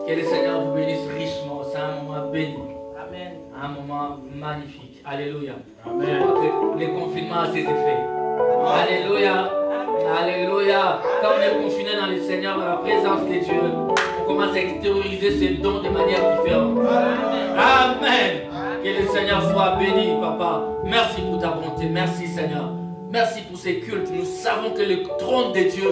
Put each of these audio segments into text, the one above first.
Que le Seigneur vous bénisse richement. C'est un moment béni. Amen. Un moment magnifique. Alléluia. Amen. Le confinement a ses effets. Alléluia. Alléluia. Quand on est confiné dans le Seigneur, dans la présence de Dieu, on commence à extérioriser ses dons de manière différente. Amen. Que le Seigneur soit béni, Papa. Merci pour ta bonté. Merci, Seigneur. Merci pour ces cultes. Nous savons que le trône de Dieu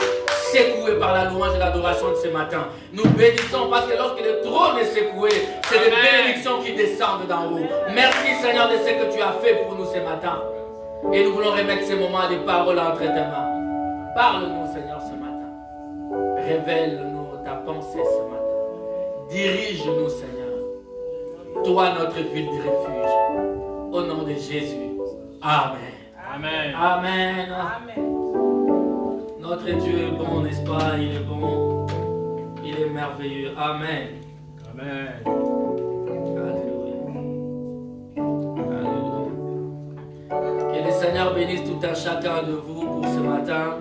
secoué par la louange et l'adoration de ce matin. Nous bénissons parce que lorsque le trône est secoué, c'est des bénédictions qui descendent d'en haut. Merci, Seigneur, de ce que tu as fait pour nous ce matin. Et nous voulons remettre ces moments de parole entre tes mains. Parle-nous, Seigneur, ce matin. Révèle-nous ta pensée ce matin. Dirige-nous, Seigneur. Toi, notre ville de refuge. Au nom de Jésus. Amen. Amen. Amen. Amen. Notre Dieu est bon, n'est-ce pas? Il est bon. Il est merveilleux. Amen. Amen. Alléluia. Alléluia. Que le Seigneur bénisse tout un chacun de vous pour ce matin.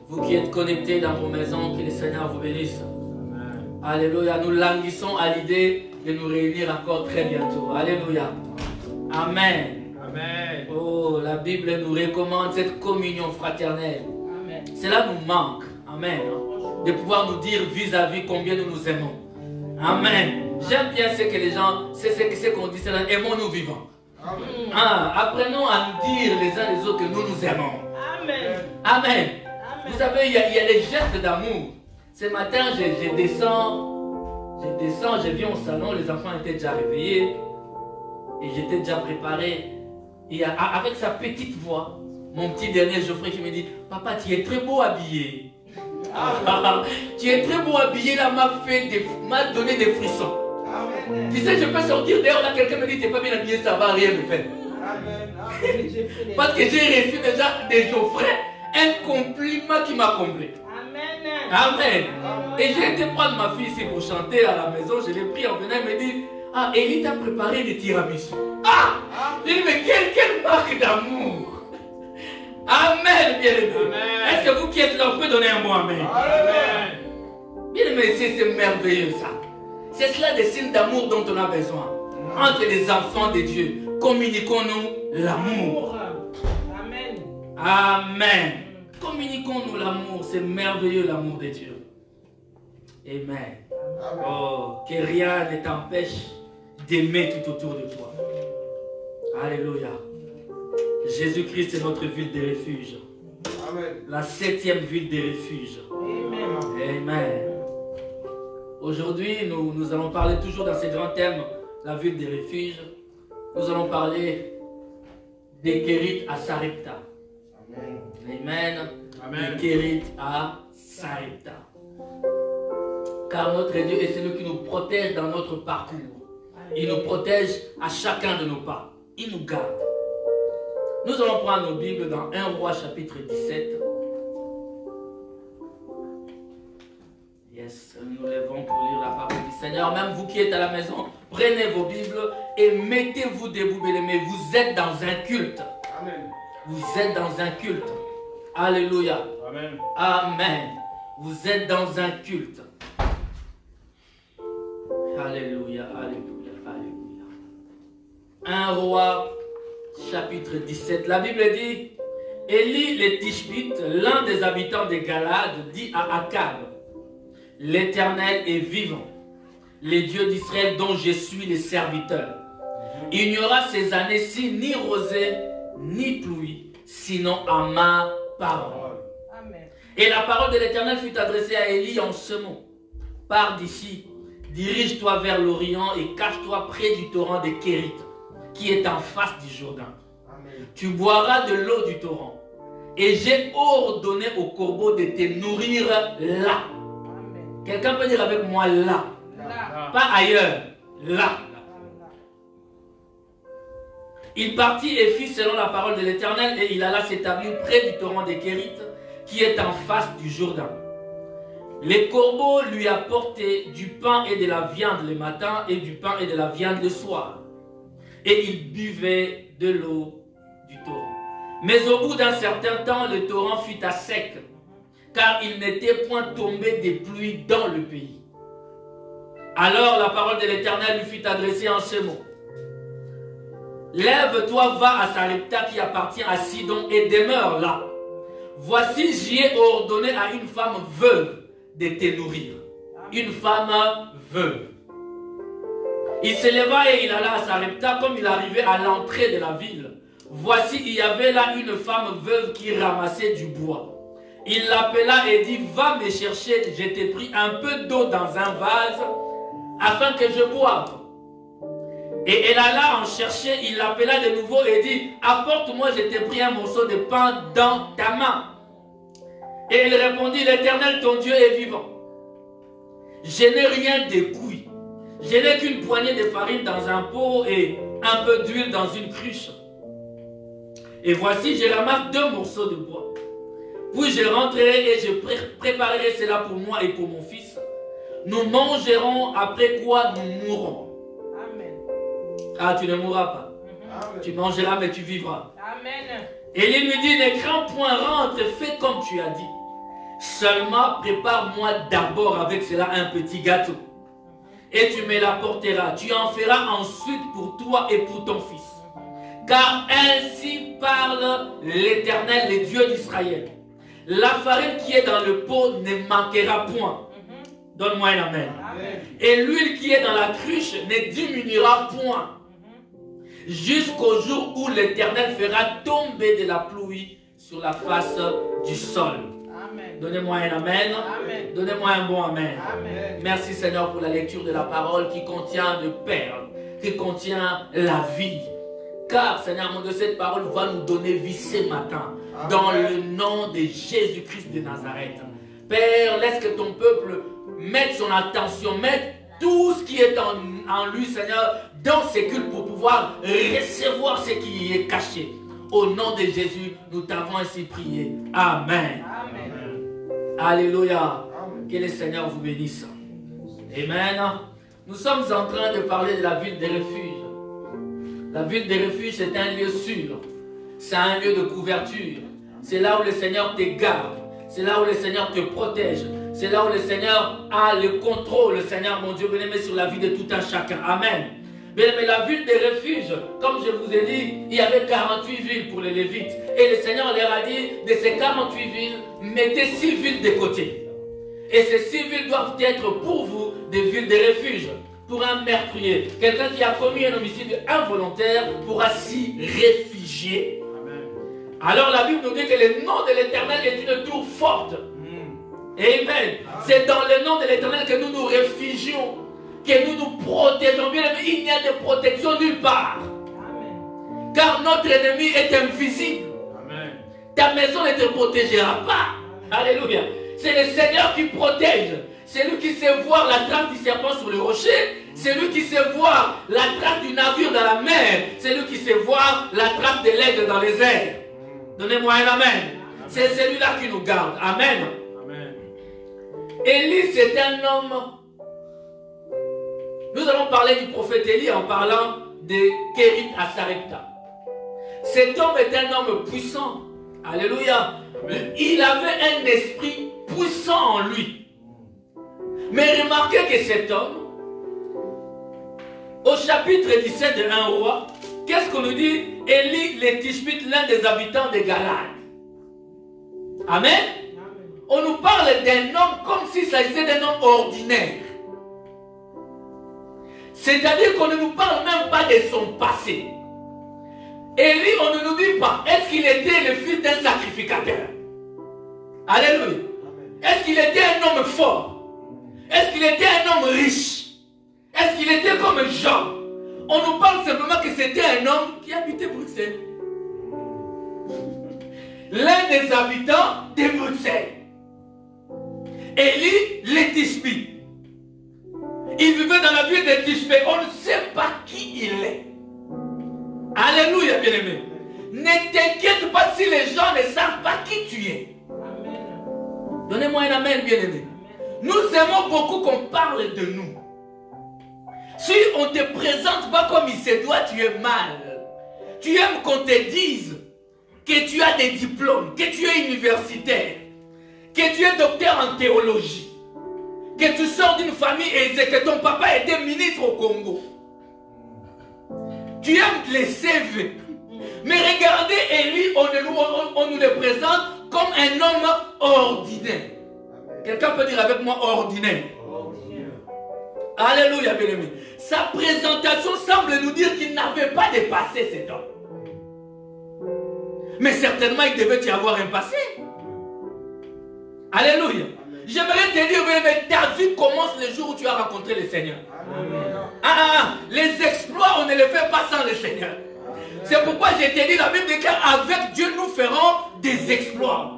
Vous qui êtes connectés dans vos maisons, que le Seigneur vous bénisse. Amen. Alléluia. Nous languissons à l'idée de nous réunir encore très bientôt. Alléluia. Amen. Amen. Oh, la Bible nous recommande cette communion fraternelle. Amen. Cela nous manque. Amen. De pouvoir nous dire vis-à-vis combien nous nous aimons. Amen. J'aime bien ce que les gens, c'est ce qu'on dit, c'est là, aimons-nous vivants. Ah, apprenons à nous dire les uns les autres que nous nous aimons. Amen. Amen. Vous savez, il y a des gestes d'amour. Ce matin, je descends, je viens au salon, les enfants étaient déjà réveillés et j'étais déjà préparé. Et avec sa petite voix, mon petit dernier Geoffrey qui me dit, papa, tu es très beau habillé. Tu es très beau habillé, là, m'a donné des frissons. Amen. Tu sais, je peux sortir dehors, là, quelqu'un me dit, tu n'es pas bien habillé, ça va rien me faire. Amen. Parce que j'ai reçu déjà des Geoffrey, un compliment qui m'a comblé. Amen. Amen. Et j'ai été prendre ma fille ici pour chanter à la maison, je l'ai pris en venant, elle me dit, ah, Élie t'a préparé des tiramisu. Ah! J'ai dit, mais quelle marque d'amour! Amen, bien-aimé. Est-ce que vous qui êtes là, vous pouvez donner un mot amen? Amen. Bien-aimé, c'est merveilleux ça. C'est cela des signes d'amour dont on a besoin. Entre les enfants de Dieu, communiquons-nous l'amour. Amen. Amen. Communiquons-nous l'amour, c'est merveilleux l'amour de Dieu. Amen. Oh, que rien ne t'empêche d'aimer tout autour de toi. Alléluia. Jésus-Christ est notre ville de refuge. Amen. La 7e ville de refuge. Amen. Amen. Aujourd'hui, nous allons parler toujours dans ce grand thème, la ville des refuges. Nous allons parler des Kérith à Sarepta. Amen. Amen. Des Kérith à Sarepta. Car notre Dieu est celui qui nous protège dans notre parcours. Il nous protège à chacun de nos pas. Il nous garde. Nous allons prendre nos Bibles dans 1 Roi chapitre 17. Yes, nous lèvons pour lire la parole du Seigneur. Même vous qui êtes à la maison, prenez vos Bibles et mettez-vous debout, bien-aimés. Vous êtes dans un culte. Amen. Vous êtes dans un culte. Alléluia. Amen. Amen. Vous êtes dans un culte. Alléluia, alléluia, alléluia. 1 Roi chapitre 17. La Bible dit, Élie le Tishbite, l'un des habitants de Galade, dit à Akab, l'Éternel est vivant, les dieux d'Israël dont je suis le serviteur. Il n'y aura ces années-ci ni rosée ni pluie, sinon à ma parole. Amen. Et la parole de l'Éternel fut adressée à Élie en ce mot. Pars d'ici, dirige-toi vers l'Orient et cache-toi près du torrent de Kérith, qui est en face du Jourdain. Amen. Tu boiras de l'eau du torrent. Et j'ai ordonné aux corbeaux de te nourrir là. Amen. Quelqu'un peut dire avec moi là. Là. Pas ailleurs. Là. Il partit et fit selon la parole de l'Éternel et il alla s'établir près du torrent de Kérith qui est en face du Jourdain. Les corbeaux lui apportaient du pain et de la viande le matin et du pain et de la viande le soir. Et il buvait de l'eau du torrent. Mais au bout d'un certain temps, le torrent fut à sec, car il n'était point tombé de pluie dans le pays. Alors la parole de l'Éternel lui fut adressée en ce mot. Lève-toi, va à Sarepta qui appartient à Sidon et demeure là. Voici, j'y ai ordonné à une femme veuve de te nourrir. Une femme veuve. Il se leva et il alla à Sarepta. Comme il arrivait à l'entrée de la ville, voici, il y avait là une femme veuve qui ramassait du bois. Il l'appela et dit, va me chercher, je t'ai pris un peu d'eau dans un vase afin que je boive. Et elle alla en chercher, il l'appela de nouveau et dit, apporte-moi, je t'ai pris un morceau de pain dans ta main. Et il répondit, l'Éternel ton Dieu est vivant. Je n'ai rien de cuit. Je n'ai qu'une poignée de farine dans un pot et un peu d'huile dans une cruche. Et voici, je ramasse 2 morceaux de bois. Puis je rentrerai et je préparerai cela pour moi et pour mon fils. Nous mangerons, après quoi nous mourrons. Amen. Ah, tu ne mourras pas. Amen. Tu mangeras, mais tu vivras. Amen. Et il lui dit, ne crains point, rentre, fais comme tu as dit. Seulement, prépare-moi d'abord avec cela un petit gâteau. Et tu me l'apporteras. Tu en feras ensuite pour toi et pour ton fils. Car ainsi parle l'Éternel, le Dieu d'Israël. La farine qui est dans le pot ne manquera point. Donne-moi un amen. Amen. Et l'huile qui est dans la cruche ne diminuera point. Jusqu'au jour où l'Éternel fera tomber de la pluie sur la face du sol. Amen. Donnez-moi un amen. Amen. Donnez-moi un bon amen. Amen. Merci Seigneur pour la lecture de la parole qui contient de perles, qui contient la vie. Car Seigneur mon Dieu, cette parole va nous donner vie ce matin. Amen. Dans le nom de Jésus-Christ de Nazareth. Père, laisse que ton peuple mette son attention, mette tout ce qui est en lui, Seigneur, dans ses cultes pour pouvoir recevoir ce qui est caché. Au nom de Jésus, nous t'avons ainsi prié. Amen. Amen. Alléluia. Que le Seigneur vous bénisse. Amen. Nous sommes en train de parler de la ville de refuge. La ville de refuge, c'est un lieu sûr. C'est un lieu de couverture. C'est là où le Seigneur te garde. C'est là où le Seigneur te protège. C'est là où le Seigneur a le contrôle, le Seigneur, mon Dieu, bien-aimé, sur la vie de tout un chacun. Amen. Bien-aimé, la ville des refuges, comme je vous ai dit, il y avait 48 villes pour les Lévites. Et le Seigneur leur a dit, de ces 48 villes, mettez 6 villes de côté. Et ces 6 villes doivent être pour vous des villes de refuge. Pour un meurtrier, quelqu'un qui a commis un homicide involontaire pourra s'y réfugier. Alors la Bible nous dit que le nom de l'Éternel est une tour forte. Amen. C'est dans le nom de l'Éternel que nous nous réfugions, que nous nous protégeons. Bien, il n'y a de protection nulle part. Amen. Car notre ennemi est invisible. Amen. Ta maison ne te protégera pas. Alléluia. C'est le Seigneur qui protège. C'est lui qui sait voir la trace du serpent sur le rocher. C'est lui qui sait voir la trace du navire dans la mer. C'est lui qui sait voir la trace de l'aigle dans les airs. Donnez-moi un amen. C'est celui-là qui nous garde. Amen. Amen. Élie, c'est un homme. Nous allons parler du prophète Élie en parlant de Kérit à Sarepta. Cet homme est un homme puissant. Alléluia. Amen. Il avait un esprit puissant en lui. Mais remarquez que cet homme, au chapitre 17 de 1 roi, qu'est-ce qu'on nous dit? Élie le Tishbite, l'un des habitants de Galad. Amen. On nous parle d'un homme comme s'il s'agissait d'un homme ordinaire. C'est-à-dire qu'on ne nous parle même pas de son passé. Élie, on ne nous dit pas, est-ce qu'il était le fils d'un sacrificateur? Alléluia. Est-ce qu'il était un homme fort? Est-ce qu'il était un homme riche? Est-ce qu'il était comme Jean? On nous parle simplement que c'était un homme qui habitait Bruxelles. L'un des habitants de Bruxelles. Élie, le Tishbite. Il vivait dans la ville de Tishbite. On ne sait pas qui il est. Alléluia, bien-aimé. Ne t'inquiète pas si les gens ne savent pas qui tu es. Amen. Donnez-moi un amen, bien-aimé. Nous aimons beaucoup qu'on parle de nous. Si on ne te présente pas comme il se doit, tu es mal. Tu aimes qu'on te dise que tu as des diplômes, que tu es universitaire, que tu es docteur en théologie, que tu sors d'une famille aisée, que ton papa était ministre au Congo. Tu aimes les CV. Mais regardez Élie, on nous le présente comme un homme ordinaire. Quelqu'un peut dire avec moi ordinaire. Alléluia, bien-aimé. Sa présentation semble nous dire qu'il n'avait pas de passé, cet homme. Mais certainement, il devait y avoir un passé. Alléluia. J'aimerais te dire, mais ta vie commence le jour où tu as rencontré le Seigneur. Les exploits, on ne les fait pas sans le Seigneur. C'est pourquoi j'ai te dit, la Bible déclare, avec Dieu, nous ferons des exploits.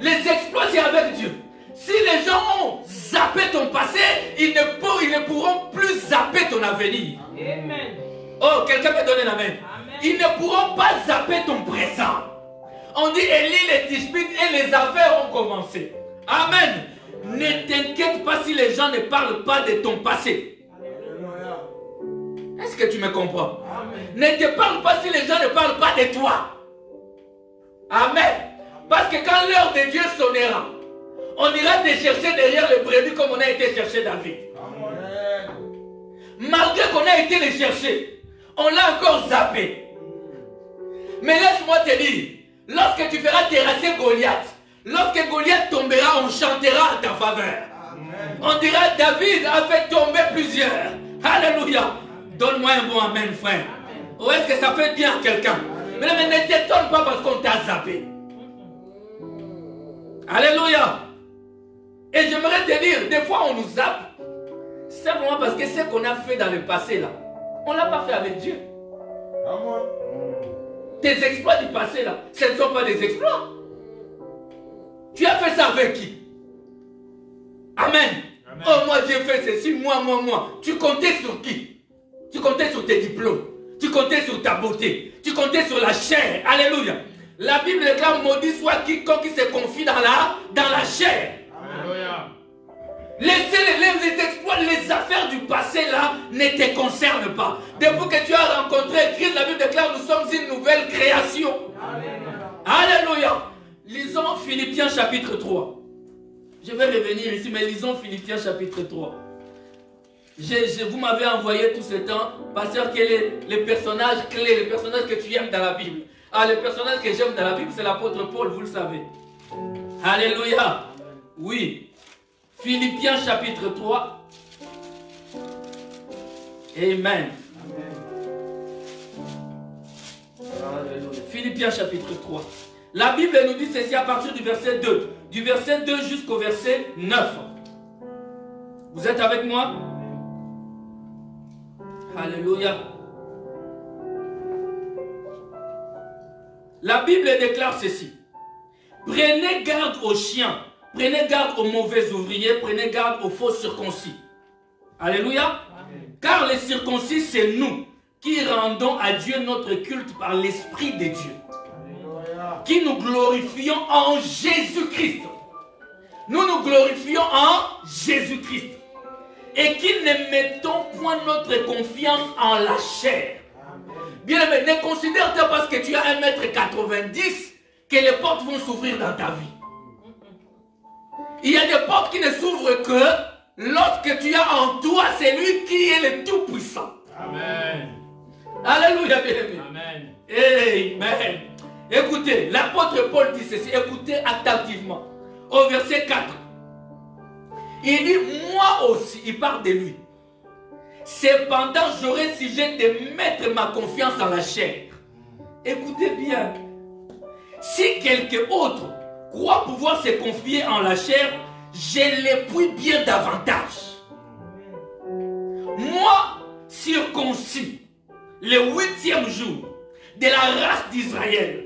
Les exploits, c'est avec Dieu. Si les gens ont zappé ton passé, ils ne pourront plus zapper ton avenir. Amen. Oh, quelqu'un peut donner l'amen. Ils ne pourront pas zapper ton présent. On dit Élie, les Tishbites et les affaires ont commencé. Amen. Ne t'inquiète pas si les gens ne parlent pas de ton passé. Est-ce que tu me comprends? Amen. Ne te parle pas si les gens ne parlent pas de toi. Amen. Parce que quand l'heure de Dieu sonnera, on ira te chercher derrière le brebis comme on a été chercher David. Amen. Malgré qu'on a été les chercher, on l'a encore zappé. Mais laisse-moi te dire, lorsque tu feras terrasser Goliath, lorsque Goliath tombera, on chantera à ta faveur. Amen. On dira David a fait tomber plusieurs. Alléluia. Donne-moi un bon amen, frère. Ou est-ce que ça fait bien à quelqu'un? Mais ne t'étonne pas parce qu'on t'a zappé. Alléluia. Et j'aimerais te dire, des fois on nous zappe, simplement parce que ce qu'on a fait dans le passé là, on ne l'a pas fait avec Dieu. Tes exploits du passé là, ce ne sont pas des exploits. Tu as fait ça avec qui? Amen. Amen. Oh, moi j'ai fait ceci, moi. Tu comptais sur qui? Tu comptais sur tes diplômes. Tu comptais sur ta beauté. Tu comptais sur la chair. Alléluia. La Bible déclare, maudit soit quiconque qui se confie dans la chair. Alléluia. Les exploits, les affaires du passé là ne te concernent pas. Depuis que tu as rencontré Christ, la Bible déclare, nous sommes une nouvelle création. Alléluia. Alléluia. Lisons Philippiens chapitre 3. Je vais revenir ici, mais lisons Philippiens chapitre 3. Vous m'avez envoyé tout ce temps, pasteur, quel est le personnage clé, le personnage que tu aimes dans la Bible? Ah, le personnage que j'aime dans la Bible, c'est l'apôtre Paul, vous le savez. Alléluia. Oui. Philippiens chapitre 3. Amen. Alléluia. Philippiens chapitre 3. La Bible nous dit ceci à partir du verset 2. Du verset 2 jusqu'au verset 9. Vous êtes avec moi? Alléluia. La Bible déclare ceci. Prenez garde aux chiens. Prenez garde aux mauvais ouvriers. Prenez garde aux faux circoncis. Alléluia. Amen. Car les circoncis, c'est nous qui rendons à Dieu notre culte par l'Esprit de Dieu. Alléluia. Qui nous glorifions en Jésus-Christ. Nous nous glorifions en Jésus-Christ. Et qui ne mettons point notre confiance en la chair. Bien aimé, ne considère pas parce que tu as 1,90 m que les portes vont s'ouvrir dans ta vie. Il y a des portes qui ne s'ouvrent que lorsque tu as en toi celui qui est le Tout-Puissant. Amen. Alléluia, bien aimé. Amen. Amen. Écoutez, l'apôtre Paul dit ceci, écoutez attentivement. Au verset 4. Il dit, moi aussi, il parle de lui. Cependant, j'aurais sujet de mettre ma confiance en la chair. Écoutez bien. Si quelqu'un autre croit pouvoir se confier en la chair, je l'épouille bien davantage. Moi, circoncis, le 8e jour de la race d'Israël,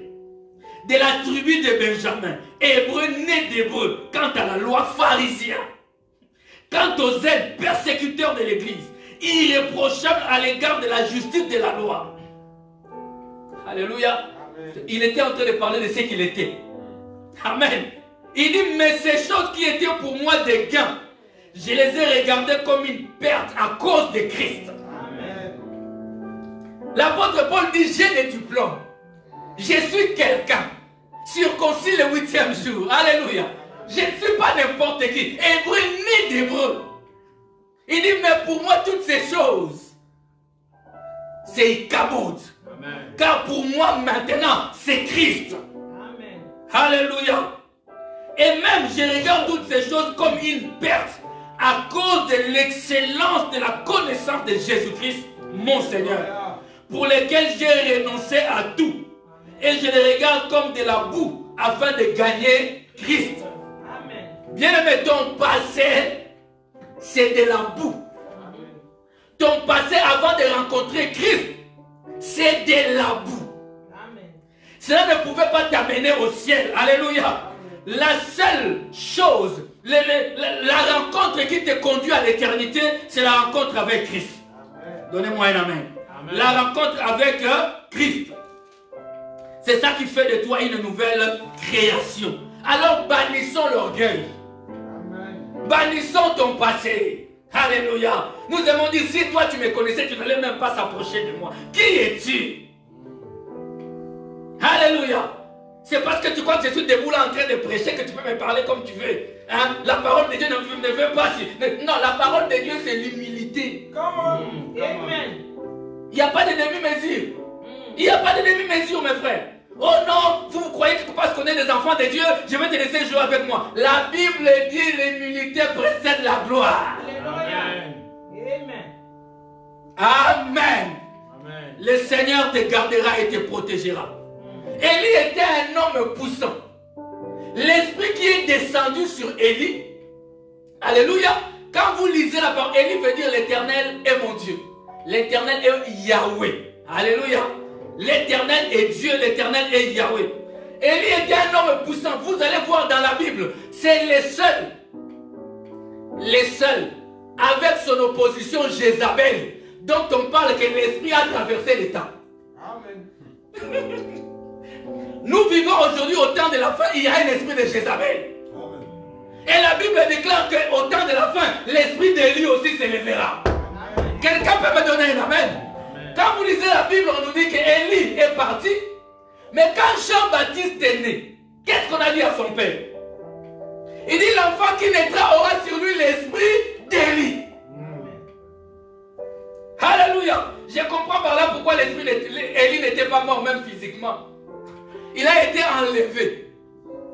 de la tribu de Benjamin, hébreu né d'hébreu, quant à la loi pharisien, quant aux aides persécuteurs de l'Église, irréprochable à l'égard de la justice de la loi. Alléluia. Amen. Il était en train de parler de ce qu'il était. Amen. Il dit, mais ces choses qui étaient pour moi des gains, je les ai regardées comme une perte à cause de Christ. L'apôtre Paul dit, j'ai des diplômes. Je suis quelqu'un. Circoncis le 8e jour. Alléluia. Je ne suis pas n'importe qui. Hébreu né d'hébreu. Il dit, mais pour moi, toutes ces choses, c'est Ichabod. Amen. Car pour moi, maintenant, c'est Christ. Amen. Alléluia. Et même, je regarde toutes ces choses comme une perte à cause de l'excellence de la connaissance de Jésus-Christ, mon Seigneur, pour lequel j'ai renoncé à tout. Et je les regarde comme de la boue afin de gagner Christ. Amen. Bien-aimé, ton passé, c'est de la boue. Ton passé avant de rencontrer Christ, c'est de la boue. Amen. Cela ne pouvait pas t'amener au ciel. Alléluia. La seule chose, la rencontre qui te conduit à l'éternité, c'est la rencontre avec Christ. Donnez-moi un amen. Amen. La rencontre avec Christ. C'est ça qui fait de toi une nouvelle création. Alors bannissons l'orgueil. Bannissons ton passé. Alléluia. Nous aimons dire, si toi tu me connaissais, tu n'allais même pas s'approcher de moi. Qui es-tu? Alléluia. C'est parce que tu crois que je suis debout là en train de prêcher que tu peux me parler comme tu veux. Hein? La parole de Dieu ne veut pas. Non, la parole de Dieu c'est l'humilité. Amen. Il n'y a pas de demi-mesure. Il n'y a pas de demi-mesure, mes frères. Oh non, vous croyez que parce qu'on est des enfants de Dieu, je vais te laisser jouer avec moi. La Bible dit l'humilité précède la gloire. Alléluia. Amen. Amen. Amen. Le Seigneur te gardera et te protégera. Élie était un homme puissant. L'esprit qui est descendu sur Élie, alléluia, quand vous lisez la parole, Élie veut dire l'Éternel est mon Dieu. L'Éternel est Yahweh. Alléluia. L'Éternel est Dieu, l'Éternel est Yahweh. Élie était un homme puissant. Vous allez voir dans la Bible, c'est les seuls, avec son opposition Jézabel, dont on parle que l'esprit a traversé les temps. Amen. Nous vivons aujourd'hui au temps de la fin, il y a un esprit de Jézabel. Amen. Et la Bible déclare qu'au temps de la fin, l'esprit d'Élie aussi s'élèvera. Quelqu'un peut me donner un amen? Quand vous lisez la Bible, on nous dit qu'Élie est parti. Mais quand Jean-Baptiste est né, qu'est-ce qu'on a dit à son père? Il dit l'enfant qui naîtra aura sur lui l'esprit d'Élie. Alléluia. Je comprends par là pourquoi l'esprit d'Élie n'était pas mort même physiquement. Il a été enlevé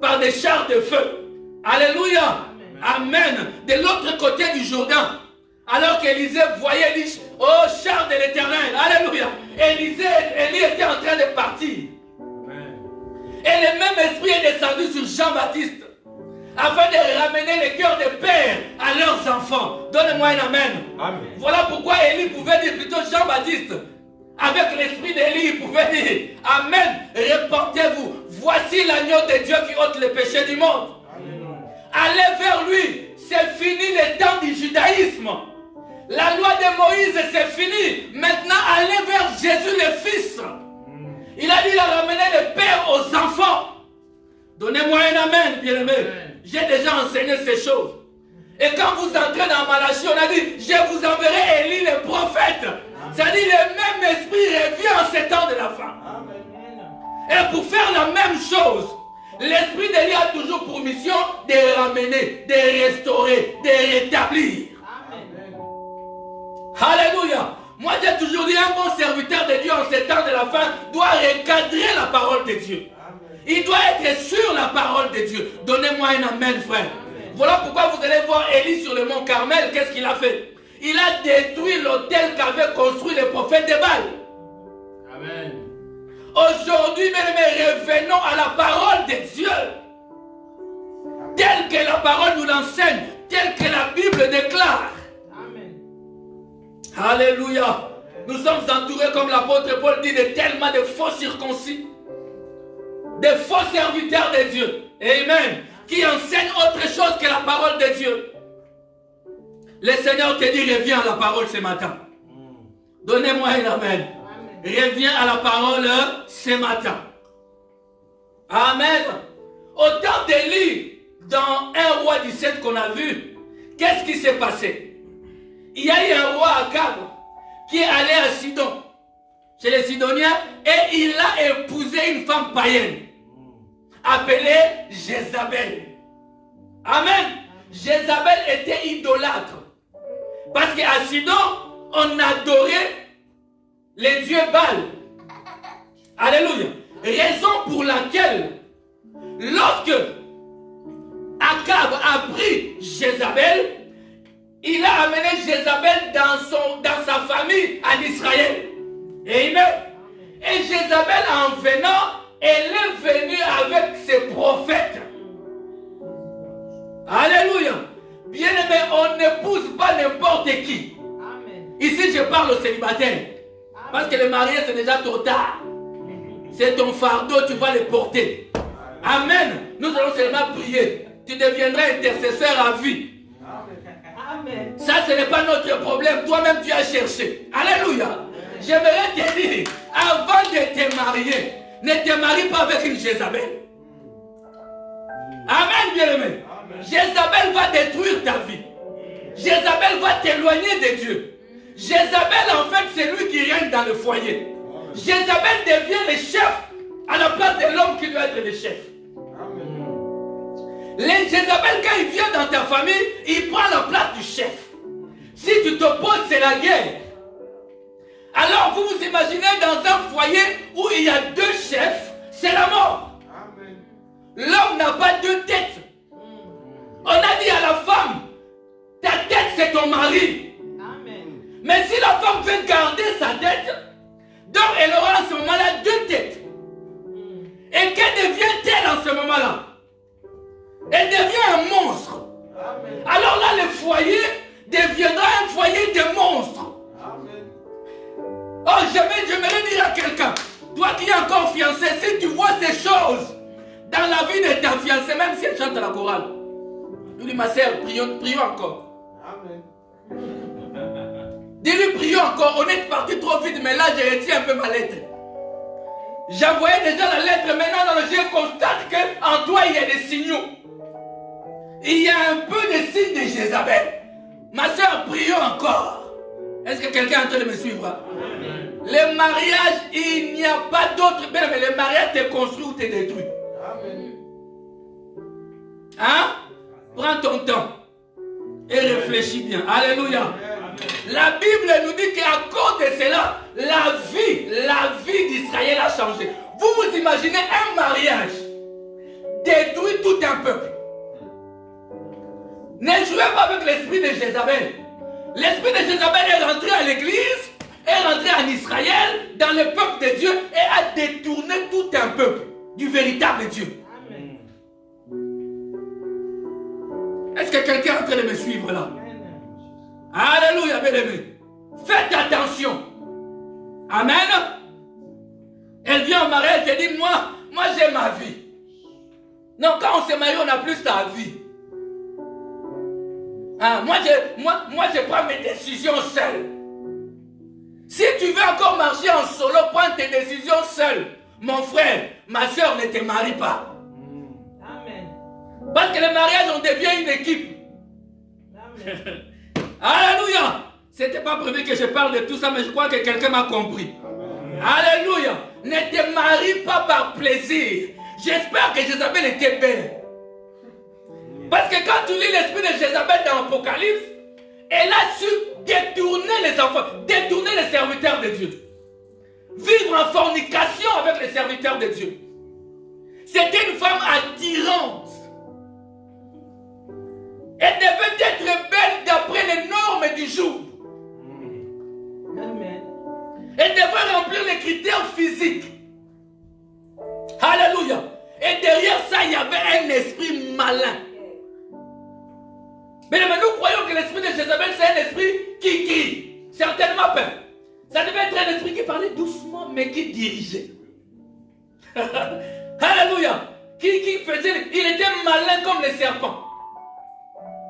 par des chars de feu. Alléluia. Amen. De l'autre côté du Jourdain. Alors qu'Élisée voyait, il dit, oh char de l'Éternel. Alléluia. Élie était en train de partir. Amen. Et le même esprit est descendu sur Jean-Baptiste. Afin de ramener les cœurs des pères à leurs enfants. Donnez-moi un amen. Amen. Voilà pourquoi Élie pouvait dire plutôt Jean-Baptiste. Avec l'esprit d'Élie, il pouvait dire amen, repentez-vous. Voici l'agneau de Dieu qui ôte les péchés du monde. Amen. Allez vers lui. C'est fini le temps du judaïsme. La loi de Moïse, c'est fini. Maintenant, allez vers Jésus le Fils. Il a dit de ramener le Père aux enfants. Donnez-moi un amen, bien-aimé. J'ai déjà enseigné ces choses. Et quand vous entrez dans Malachie, on a dit, je vous enverrai Élie le prophète. C'est-à-dire le même esprit revient en ces temps de la fin. Et pour faire la même chose, l'esprit d'Élie a toujours pour mission de ramener, de restaurer, de rétablir. Alléluia. Moi j'ai toujours dit, un bon serviteur de Dieu en ces temps de la fin doit recadrer la parole de Dieu. Il doit être sur la parole de Dieu. Donnez-moi un amen, frère. Amen. Voilà pourquoi vous allez voir Élie sur le mont Carmel. Qu'est-ce qu'il a fait? Il a détruit l'autel qu'avait construit les prophètes de Baal. Amen. Aujourd'hui, mes revenons à la parole de Dieu. Telle que la parole nous l'enseigne. Telle que la Bible déclare. Amen. Alléluia. Nous sommes entourés, comme l'apôtre Paul dit, de tellement de faux circoncis. Des faux serviteurs de Dieu. Amen. Qui enseignent autre chose que la parole de Dieu. Le Seigneur te dit, reviens à la parole ce matin. Donnez-moi un amen. Reviens à la parole ce matin. Amen. Au temps d'Élie, dans 1 roi 17 qu'on a vu, qu'est-ce qui s'est passé? Il y a eu un roi Akab qui est allé à Sidon, chez les Sidoniens, et il a épousé une femme païenne appelée Jézabel. Amen. Jézabel était idolâtre. Parce Parce qu'à Sidon, on adorait les dieux Baal. Alléluia. Raison pour laquelle, lorsque Akab a pris Jézabel, il a amené Jézabel dans sa famille en Israël. Amen. Et Jézabel, en venant, elle est venue avec ses prophètes. Alléluia. Bien-aimé, on n'épouse pas n'importe qui. Amen. Ici, je parle aux célibataires. Parce que le mariage, c'est déjà trop tard. C'est ton fardeau, tu vas le porter. Amen. Nous allons seulement prier. Tu deviendras intercesseur à vie. Amen. Ça, ce n'est pas notre problème. Toi-même, tu as cherché. Alléluia. J'aimerais te dire, avant de te marier, ne te marie pas avec une Jézabel. Amen, bien-aimé. Jézabel va détruire ta vie. Jézabel va t'éloigner de Dieu. Jézabel, en fait, c'est lui qui règne dans le foyer. Jézabel devient le chef à la place de l'homme qui doit être le chef. Les Jézabel, quand il vient dans ta famille, il prend la place du chef. Si tu t'opposes, c'est la guerre. Alors, vous vous imaginez dans un foyer où il y a deux chefs, c'est la mort. L'homme n'a pas deux têtes. On a dit à la femme, ta tête c'est ton mari. Amen. Mais si la femme veut garder sa tête, donc elle aura en ce moment-là deux têtes. Et que devient-elle en ce moment-là? Elle devient un monstre. Amen. Alors là, le foyer deviendra un foyer de monstres. Amen. Oh, j'aimerais dire à quelqu'un, toi qui es encore fiancé, si tu vois ces choses dans la vie de ta fiancée, même si elle chante à la chorale, lui dis, ma soeur, prions encore. Amen. Dis-lui, prions encore. On est parti trop vite, mais là, j'ai retiré un peu ma lettre. J'envoyais déjà la lettre, maintenant, je constate qu'en toi, il y a des signaux. Il y a un peu de signes de Jézabel. Ma soeur, prions encore. Est-ce que quelqu'un est en train de me suivre? Amen. Le mariage, il n'y a pas d'autre. Mais le mariage te construit ou te détruit. Amen. Hein? Prends ton temps et réfléchis bien. Alléluia. La Bible nous dit qu'à cause de cela, la vie d'Israël a changé. Vous vous imaginez un mariage détruit tout un peuple. Ne jouez pas avec l'esprit de Jézabel. L'esprit de Jézabel est rentré à l'église, est rentré en Israël, dans le peuple de Dieu, et a détourné tout un peuple du véritable Dieu. Amen. Est-ce que quelqu'un est en train de me suivre là? Amen. Alléluia, bien-aimé. Faites attention. Amen. Elle vient au mariage, elle te dit, moi j'ai ma vie. Non, quand on s'est marié, on n'a plus sa vie. Hein, moi, je prends mes décisions seul. Si tu veux encore marcher en solo, prends tes décisions seul. Mon frère, ma soeur, ne te marie pas. Amen. Parce que le mariage, on devient une équipe. Amen. Alléluia. C'était pas prévu que je parle de tout ça, mais je crois que quelqu'un m'a compris. Alléluia. Ne te marie pas par plaisir. J'espère que Jézabel était belle. Parce que quand tu lis l'esprit de Jézabel dans l'Apocalypse, elle a su détourner les enfants, détourner les serviteurs de Dieu. Vivre en fornication avec les serviteurs de Dieu. C'était une femme attirante. Elle devait être belle d'après les normes du jour. Amen. Elle devait remplir les critères physiques. Alléluia. Et derrière ça, il y avait un esprit malin. Mais nous croyons que l'esprit de Jézabel, c'est un esprit qui crie. Certainement pas. Ça devait être un esprit qui parlait doucement, mais qui dirigeait. Alléluia. Qui faisait. Il était malin comme les serpents.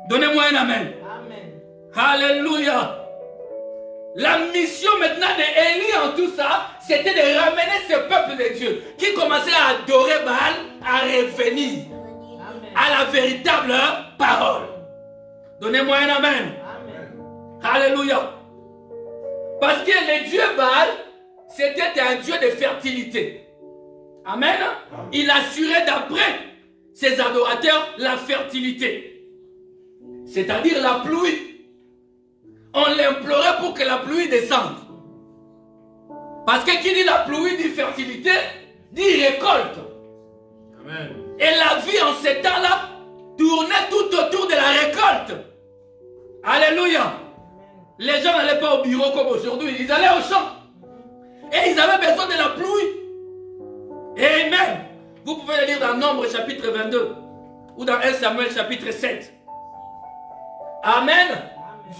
Donnez-moi un amen. Amen. Alléluia. La mission maintenant d'Élie en tout ça, c'était de ramener ce peuple de Dieu qui commençait à adorer Baal, à revenir Amen. à la véritable parole. Donnez-moi un amen. Amen. Alléluia. Parce que le Dieu Baal, c'était un Dieu de fertilité. Amen. Il assurait d'après ses adorateurs la fertilité. C'est-à-dire la pluie. on l'implorait pour que la pluie descende. Parce que qui dit la pluie dit fertilité, dit récolte. Amen. Et la vie en ces temps-là tournait tout autour de la récolte. Alléluia. Les gens n'allaient pas au bureau comme aujourd'hui, ils allaient au champ. Et ils avaient besoin de la pluie. Amen. Vous pouvez le lire dans Nombre chapitre 22 ou dans 1 Samuel chapitre 7. Amen.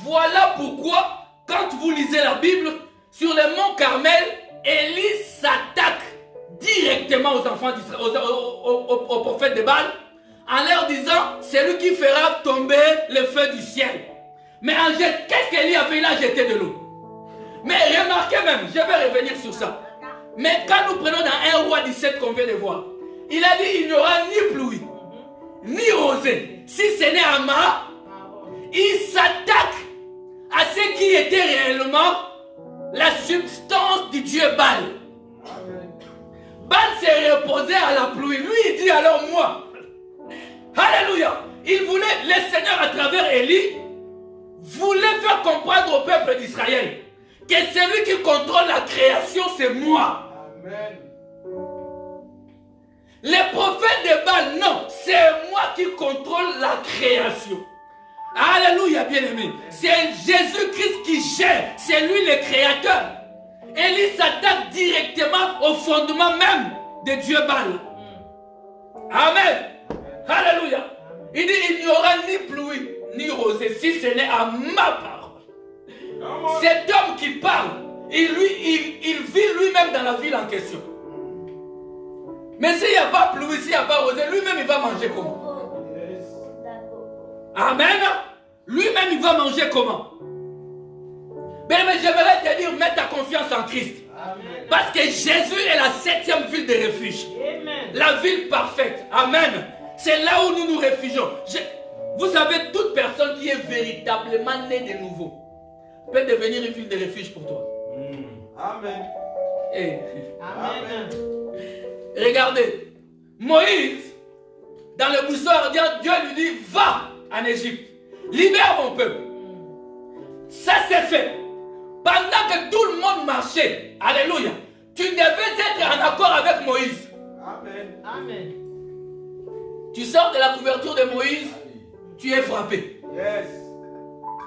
Voilà pourquoi, quand vous lisez la Bible, sur le mont Carmel, Élie s'attaque directement aux enfants d'Israël, aux prophètes de Baal, en leur disant, c'est lui qui fera tomber le feu du ciel. Mais qu'est-ce qu'Élie a fait? Il a jeté de l'eau. Mais remarquez même, je vais revenir sur ça. Mais quand nous prenons dans 1 Roi 17 qu'on vient de voir, il a dit, il n'y aura ni pluie, ni rosée, si ce n'est Ama. Il s'attaque à ce qui était réellement la substance du Dieu Baal. Baal s'est reposé à la pluie. Lui, il dit alors moi. Alléluia. Il voulait, le Seigneur à travers Élie, voulait faire comprendre au peuple d'Israël que celui qui contrôle la création, c'est moi. Amen. Les prophètes de Baal, non, c'est moi qui contrôle la création. Alléluia, bien-aimé. C'est Jésus-Christ qui gère. C'est lui le créateur. Élie s'attaque directement au fondement même de Dieu Baal. Amen. Alléluia. Il dit, il n'y aura ni pluie, ni rosée, si ce n'est à ma parole. Cet homme qui parle, il vit lui-même dans la ville en question. Mais s'il n'y a pas pluie, s'il n'y a pas rosée, lui-même il va manger comment? Amen. Lui-même, il va manger comment? Mais j'aimerais te dire, mets ta confiance en Christ. Amen. Parce que Jésus est la 7e ville de refuge. Amen. La ville parfaite. Amen. C'est là où nous nous réfugions. Vous savez, toute personne qui est véritablement née de nouveau peut devenir une ville de refuge pour toi. Amen. Et, Amen. regardez, Moïse, dans le buisson ardent, Dieu lui dit, va en Égypte, libère mon peuple. Ça c'est fait. Pendant que tout le monde marchait, alléluia, tu devais être en accord avec Moïse. Amen. Amen. Tu sors de la couverture de Moïse, tu es frappé. Yes.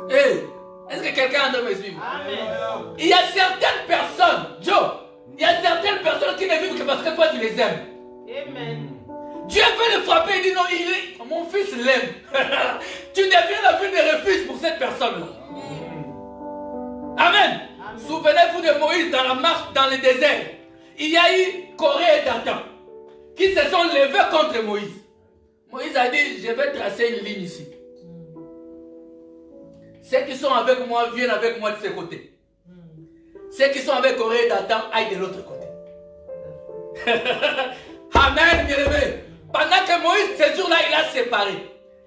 Hey, est-ce que quelqu'un a me suivre? Amen. Il y a certaines personnes, Joe, il y a certaines personnes qui ne vivent que parce que toi tu les aimes. Amen. Dieu veut le frapper, il dit non, mon fils l'aime. Tu deviens la ville de refuge pour cette personne-là. Amen. Souvenez-vous de Moïse dans la marche dans le désert. Il y a eu Corée et Dathan qui se sont levés contre Moïse. Moïse a dit, je vais tracer une ligne ici. Ceux qui sont avec moi viennent avec moi de ce côté. Ceux qui sont avec Corée et Dathan aillent de l'autre côté. Amen, bien-aimé. Pendant que Moïse, ce jour-là, il a séparé.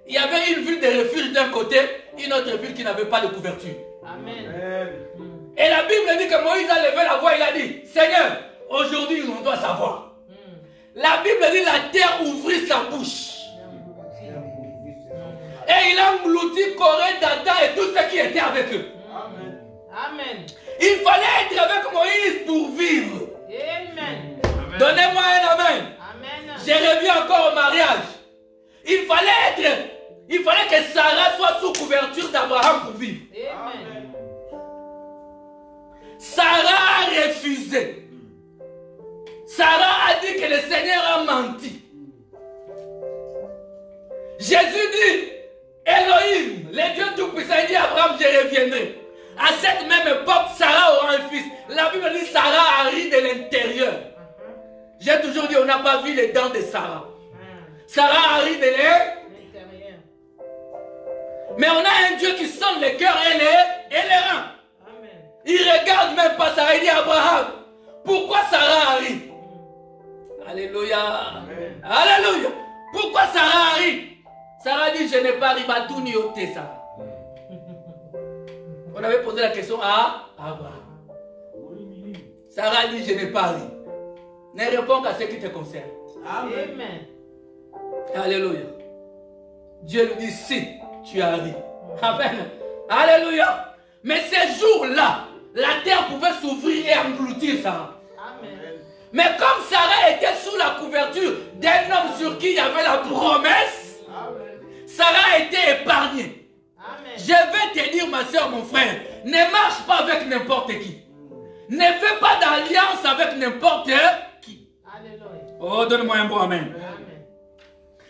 Il y avait une ville de refuge d'un côté, une autre ville qui n'avait pas de couverture. Amen. Et la Bible dit que Moïse a levé la voix, il a dit, Seigneur, aujourd'hui on doit savoir. La Bible dit, la terre ouvrit sa bouche. Et il a englouti Corée, Dathan et tout ce qui était avec eux. Amen. Amen. Il fallait être avec Moïse pour vivre. Amen. Donnez-moi un amen. Amen. J'ai revu encore au mariage. Il fallait que Sarah soit sous couverture d'Abraham pour vivre. Amen. Sarah a refusé. Sarah a dit que le Seigneur a menti. Jésus dit, Elohim, le Dieu Tout-Puissant, il dit à Abraham, je reviendrai. À cette même époque, Sarah aura un fils. La Bible dit, Sarah a ri de l'intérieur. J'ai toujours dit, on n'a pas vu les dents de Sarah. Sarah a ri de l'intérieur. Mais on a un Dieu qui sonne le cœur et les reins. Il regarde même pas Sarah, il dit à Abraham, pourquoi Sarah a ri? Alléluia. Amen. Alléluia. Pourquoi Sarah a ri? Sarah dit, je n'ai pas ri, tout ni ôté Sarah. On avait posé la question à Abraham. Sarah dit, je n'ai pas ri. Ne réponds qu'à ce qui te concerne. Amen. Alléluia. Dieu lui dit, si tu as ri. Amen. Alléluia. Mais ces jours-là, la terre pouvait s'ouvrir et engloutir Sarah. Amen. Mais comme Sarah était sous la couverture d'un homme sur qui il y avait la promesse, Sarah a été épargnée. Amen. Je vais te dire, ma soeur, mon frère, ne marche pas avec n'importe qui. Ne fais pas d'alliance avec n'importe qui. Alléluia. Oh, donne-moi un bon amen. Amen.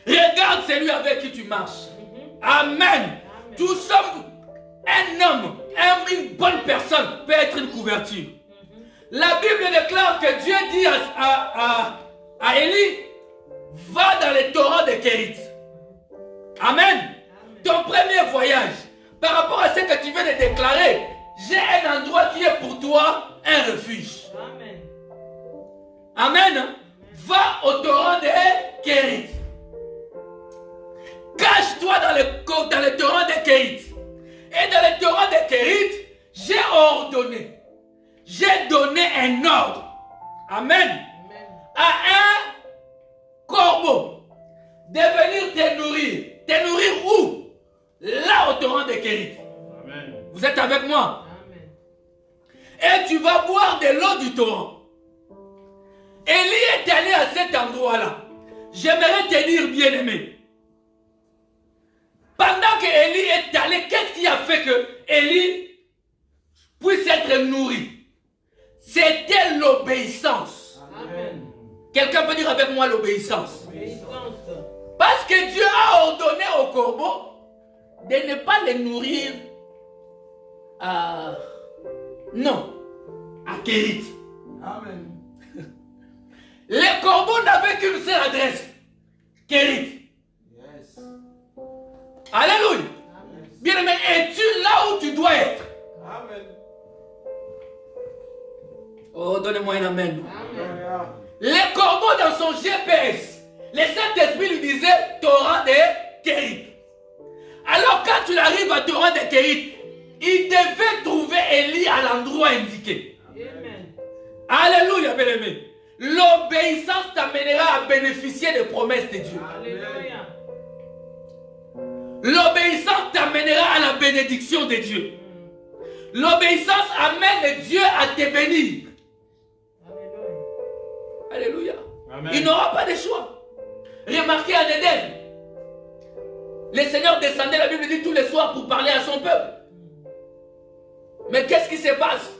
Regarde celui avec qui tu marches. Amen. Nous sommes un homme, une bonne personne peut être une couverture. La Bible déclare que Dieu dit à Élie, va dans les torrents de Kérit. Amen. Ton premier voyage, par rapport à ce que tu viens de déclarer, j'ai un endroit qui est pour toi un refuge. Amen. Amen. Va au torrent de Kérit. Cache-toi dans le torrent de Kérit. Et dans le torrent de Kérit, j'ai ordonné, j'ai donné un ordre. Amen. Amen. À un corbeau de venir te nourrir. Te nourrir où? Là au torrent de Kérit. Amen. Vous êtes avec moi? Amen. Et tu vas boire de l'eau du torrent. Élie est allé à cet endroit-là. J'aimerais te dire, bien-aimé, pendant que Élie est allé, qu'est-ce qui a fait que Élie puisse être nourri? C'était l'obéissance. Amen. Quelqu'un peut dire avec moi l'obéissance? Obéissance. Parce que Dieu a ordonné au corbeau de ne pas les nourrir à... Non, à Kérit. Amen. Les corbeaux n'avaient qu'une seule adresse. Kérit. Yes. Alléluia. Amen. Bien-aimé, es-tu là où tu dois être? Amen. Oh, donnez-moi un amen. Amen. Les corbeaux dans son GPS, le Saint-Esprit lui disait torrent de Kérit. Alors quand tu arrives à torrent de Kérit, il devait trouver Élie à l'endroit indiqué. Amen. Alléluia, bien-aimé. L'obéissance t'amènera à bénéficier des promesses de Dieu. Alléluia. L'obéissance t'amènera à la bénédiction de Dieu. L'obéissance amène Dieu à te bénir. Alléluia. Alléluia. Amen. Il n'aura pas de choix. Remarquez en Éden, le Seigneur descendait, la Bible dit, tous les soirs pour parler à son peuple. Mais qu'est-ce qui se passe?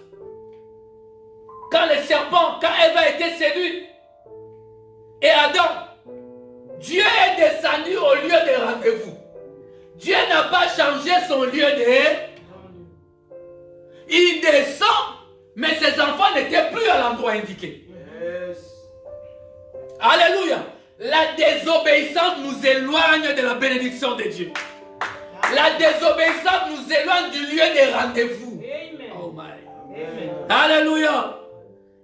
Quand le serpent, quand Ève a été séduite, et Adam, Dieu est descendu au lieu de rendez-vous. Dieu n'a pas changé son lieu de... Il descend, mais ses enfants n'étaient plus à l'endroit indiqué. Yes. Alléluia. La désobéissance nous éloigne de la bénédiction de Dieu. La désobéissance nous éloigne du lieu de rendez-vous. Amen. Oh my. Amen. Alléluia.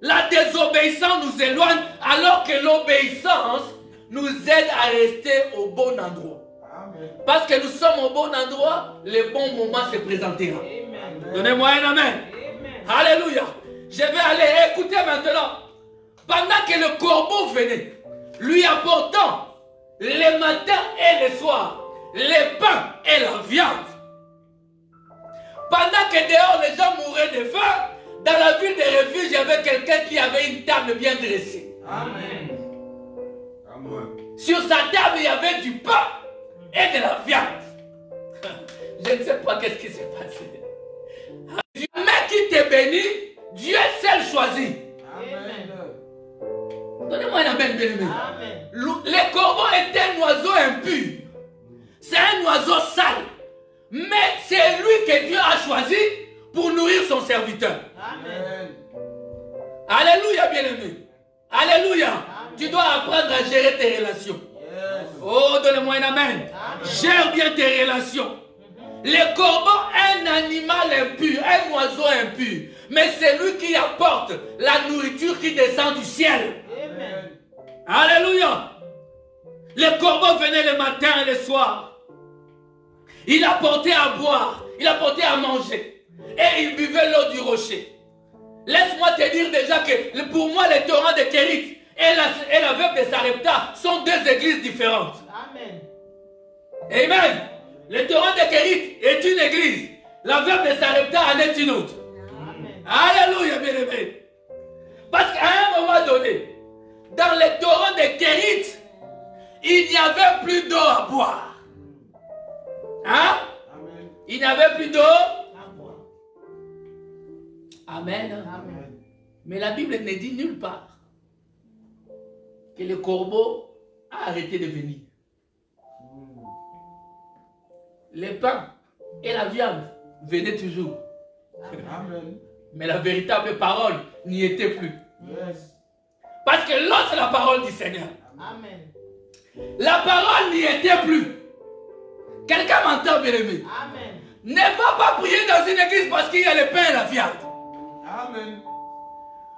La désobéissance nous éloigne alors que l'obéissance nous aide à rester au bon endroit. Amen. Parce que nous sommes au bon endroit, le bon moment se présentera. Amen. Donnez-moi un amen. Amen. Alléluia. Je vais aller écouter maintenant. Pendant que le corbeau venait, lui apportant le matin et le soir, le pain et la viande. Pendant que dehors les gens mouraient de faim, dans la ville de refuge, il y avait quelqu'un qui avait une table bien dressée. Amen. Amen. Sur sa table, il y avait du pain et de la viande. Je ne sais pas qu'est-ce qui s'est passé. Dieu qui te bénit, Dieu seul choisit. Amen. Donnez-moi un amen, bien-aimé. Amen. Le corbeau est un oiseau impur. C'est un oiseau sale. Mais c'est lui que Dieu a choisi pour nourrir son serviteur. Amen. Alléluia, bien-aimé. Alléluia. Tu dois apprendre à gérer tes relations. Yes. Oh, donnez-moi un amen. Gère bien tes relations. Le corbeau est un animal impur, un oiseau impur. Mais c'est lui qui apporte la nourriture qui descend du ciel. Amen. Alléluia. Le corbeau venait le matin et le soir. Il apportait à boire, il apportait à manger. Et il buvait l'eau du rocher. Laisse-moi te dire déjà que pour moi, les torrents de Kérit et la veuve de Sarepta sont deux églises différentes. Amen. Amen. Le torrent de Kérit est une église. la veuve de Sarepta en est une autre. Alléluia, bien-aimé. Parce qu'à un moment donné, dans les torrents de Kérit, il n'y avait plus d'eau à boire. Hein? Amen. Il n'y avait plus d'eau à boire. Amen. Amen. Mais la Bible ne dit nulle part que le corbeau a arrêté de venir. Les pains et la viande venaient toujours. Amen. Mais la véritable parole n'y était plus. Yes. Parce que là, c'est la parole du Seigneur. Amen. La parole n'y était plus. Quelqu'un m'entend, bien-aimé? Amen. Ne va pas prier dans une église parce qu'il y a le pain et la viande. Amen.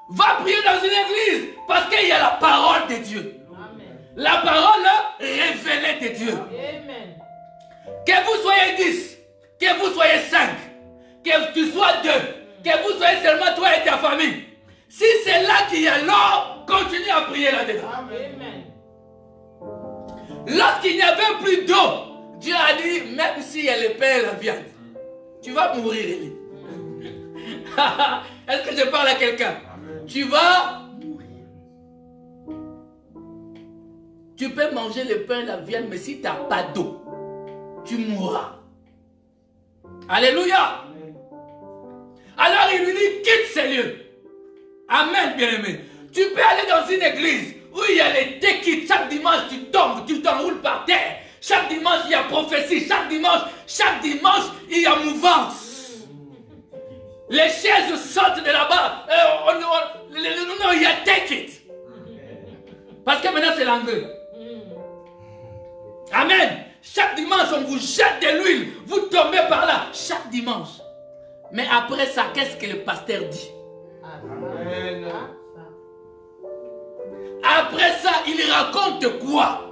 Va prier dans une église parce qu'il y a la parole de Dieu. Amen. La parole révélée de Dieu. Amen. Que vous soyez 10, que vous soyez 5, que tu sois 2, que vous soyez seulement toi et ta famille. Si c'est là qu'il y a l'eau, continue à prier là-dedans. Amen. Lorsqu'il n'y avait plus d'eau, Dieu a dit, même s'il y a le pain et la viande, tu vas mourir, Élie. Est-ce que je parle à quelqu'un? Tu vas mourir. Tu peux manger le pain et la viande, mais si tu n'as pas d'eau, tu mourras. Alléluia. Alors il lui dit, quitte ces lieux. Amen, bien-aimé. Tu peux aller dans une église où il y a les téquites. Chaque dimanche, tu tombes, tu t'enroules par terre. Chaque dimanche, il y a prophétie. Chaque dimanche, il y a mouvance. Les chaises sortent de là-bas. Non, il y a take it. Parce que maintenant, c'est l'anglais. Amen. Chaque dimanche, on vous jette de l'huile. Vous tombez par là. Chaque dimanche. Mais après ça, qu'est-ce que le pasteur dit? Amen. Après ça, il raconte quoi?